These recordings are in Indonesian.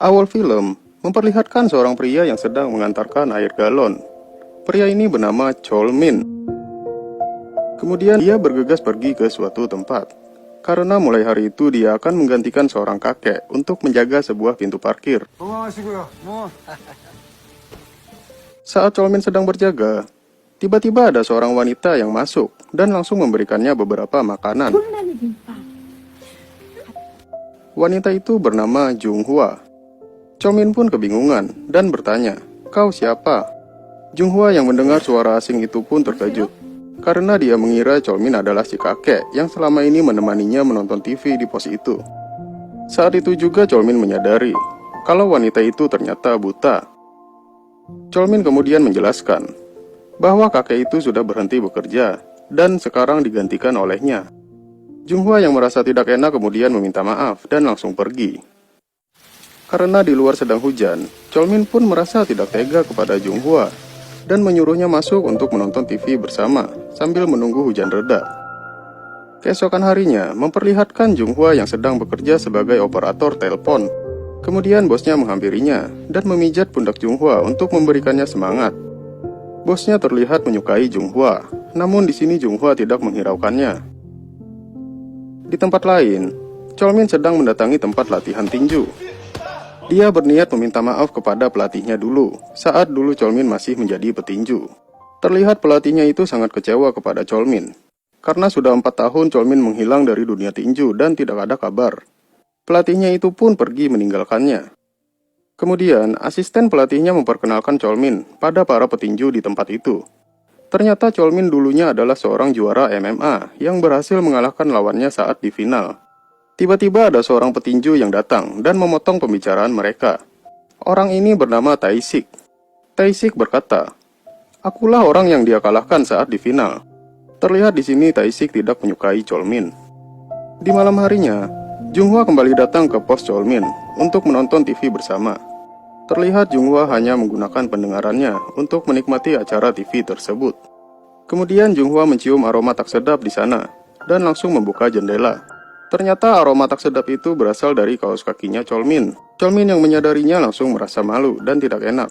Awal film memperlihatkan seorang pria yang sedang mengantarkan air galon. Pria ini bernama Cholmin. Kemudian dia bergegas pergi ke suatu tempat, karena mulai hari itu dia akan menggantikan seorang kakek untuk menjaga sebuah pintu parkir. Saat Cholmin sedang berjaga, tiba-tiba ada seorang wanita yang masuk dan langsung memberikannya beberapa makanan. Wanita itu bernama Junghwa. Cholmin pun kebingungan dan bertanya, "Kau siapa?" Junghwa yang mendengar suara asing itu pun terkejut, karena dia mengira Cholmin adalah si kakek yang selama ini menemaninya menonton TV di pos itu. Saat itu juga Cholmin menyadari kalau wanita itu ternyata buta. Cholmin kemudian menjelaskan bahwa kakek itu sudah berhenti bekerja dan sekarang digantikan olehnya. Junghwa yang merasa tidak enak kemudian meminta maaf dan langsung pergi. Karena di luar sedang hujan, Cholmin pun merasa tidak tega kepada Junghwa dan menyuruhnya masuk untuk menonton TV bersama sambil menunggu hujan reda. Keesokan harinya memperlihatkan Junghwa yang sedang bekerja sebagai operator telepon. Kemudian bosnya menghampirinya dan memijat pundak Junghwa untuk memberikannya semangat. Bosnya terlihat menyukai Junghwa, namun di sini Junghwa tidak menghiraukannya. Di tempat lain, Cholmin sedang mendatangi tempat latihan tinju. Dia berniat meminta maaf kepada pelatihnya dulu, saat dulu Cholmin masih menjadi petinju. Terlihat pelatihnya itu sangat kecewa kepada Cholmin, karena sudah 4 tahun Cholmin menghilang dari dunia tinju dan tidak ada kabar. Pelatihnya itu pun pergi meninggalkannya. Kemudian, asisten pelatihnya memperkenalkan Cholmin pada para petinju di tempat itu. Ternyata Cholmin dulunya adalah seorang juara MMA yang berhasil mengalahkan lawannya saat di final. Tiba-tiba ada seorang petinju yang datang dan memotong pembicaraan mereka. Orang ini bernama Tae-sik. Tae-sik berkata, "Akulah orang yang dia kalahkan saat di final." Terlihat di sini Tae-sik tidak menyukai Cholmin. Di malam harinya, Junghwa kembali datang ke pos Cholmin untuk menonton TV bersama. Terlihat Junghwa hanya menggunakan pendengarannya untuk menikmati acara TV tersebut. Kemudian Junghwa mencium aroma tak sedap di sana dan langsung membuka jendela. Ternyata aroma tak sedap itu berasal dari kaos kakinya Cholmin. Cholmin yang menyadarinya langsung merasa malu dan tidak enak.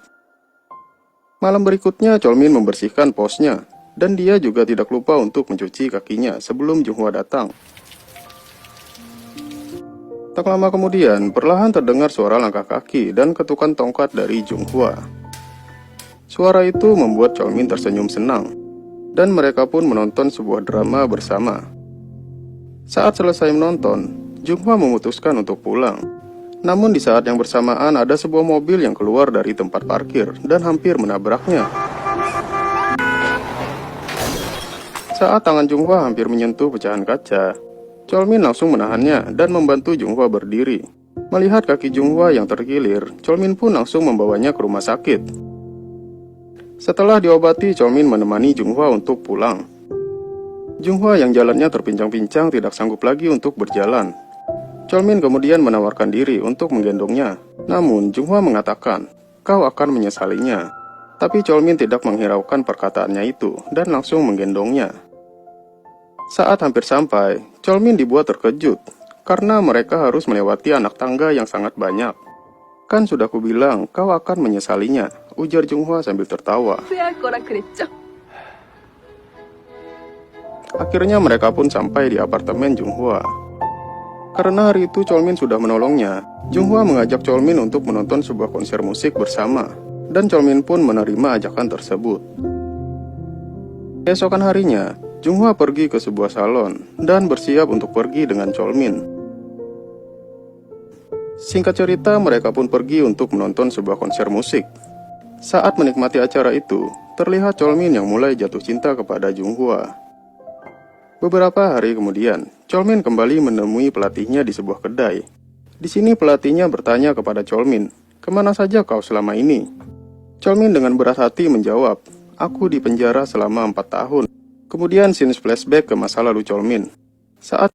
Malam berikutnya Cholmin membersihkan posnya dan dia juga tidak lupa untuk mencuci kakinya sebelum Junghwa datang. Tak lama kemudian, perlahan terdengar suara langkah kaki dan ketukan tongkat dari Junghwa. Suara itu membuat Cholmin tersenyum senang, dan mereka pun menonton sebuah drama bersama. Saat selesai menonton, Junghwa memutuskan untuk pulang. Namun di saat yang bersamaan ada sebuah mobil yang keluar dari tempat parkir dan hampir menabraknya. Saat tangan Junghwa hampir menyentuh pecahan kaca, Cholmin langsung menahannya dan membantu Junghwa berdiri. Melihat kaki Junghwa yang terkilir, Cholmin pun langsung membawanya ke rumah sakit. Setelah diobati, Cholmin menemani Junghwa untuk pulang. Junghwa yang jalannya terpincang-pincang tidak sanggup lagi untuk berjalan. Cholmin kemudian menawarkan diri untuk menggendongnya. Namun Junghwa mengatakan, "Kau akan menyesalinya." Tapi Cholmin tidak menghiraukan perkataannya itu dan langsung menggendongnya. Saat hampir sampai, Cholmin dibuat terkejut karena mereka harus melewati anak tangga yang sangat banyak. "Kan sudah kubilang kau akan menyesalinya," ujar Junghwa sambil tertawa. Akhirnya mereka pun sampai di apartemen Junghwa. Karena hari itu Cholmin sudah menolongnya, Junghwa mengajak Cholmin untuk menonton sebuah konser musik bersama, dan Cholmin pun menerima ajakan tersebut. Keesokan harinya, Junghwa pergi ke sebuah salon dan bersiap untuk pergi dengan Cholmin. Singkat cerita, mereka pun pergi untuk menonton sebuah konser musik. Saat menikmati acara itu, terlihat Cholmin yang mulai jatuh cinta kepada Junghwa. Beberapa hari kemudian, Cholmin kembali menemui pelatihnya di sebuah kedai. Di sini pelatihnya bertanya kepada Cholmin, "Kemana saja kau selama ini?" Cholmin dengan berat hati menjawab, "Aku di penjara selama 4 tahun. Kemudian scene flashback ke masa lalu Cholmin. Saat